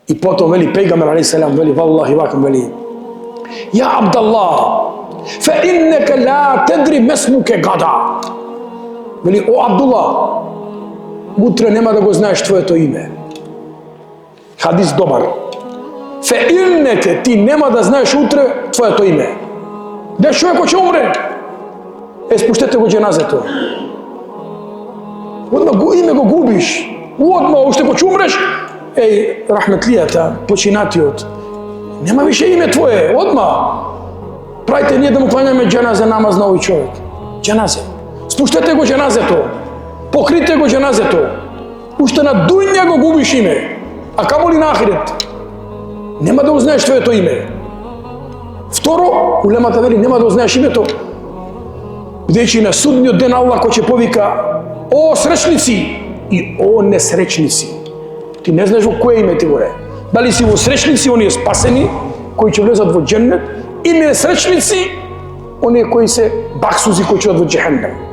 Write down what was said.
И потом вели пейгамбер алейхи салам, вели валлахи вакам, вели ја Абдаллах, фе иннека ла тедри месмуке гада. Вели, о Абдулла, утре нема да го знаеш твоето име. Хадис добар. Фе иннеке, ти нема да знаеш утре твоето име. Де човеко ќе умре? Спуштете го џеназето. Одма име го губиш. Одма, уште го ќе умреш, рахметлијата, починатиот, нема више име твое, одма. Правите ние да му кланяме џеназе намаз на овој човек. Џеназе. Спуштете го џеназето. Покрите го џеназето. Уште на дуња го губиш име. А камоли на ахирет? Нема да го знаеш твоето име. Второ, улемата вели, нема да го знаеш името, бидејќи на судниот ден Аллах кој ќе повика: о сречници и о несречници. Ти не знаеш во кое име ти горе. Дали си во сречници, оние спасени, кои ќе влезат во џеннет, и несречници, оние кои се баксузи кои ќе одат во џехеннем.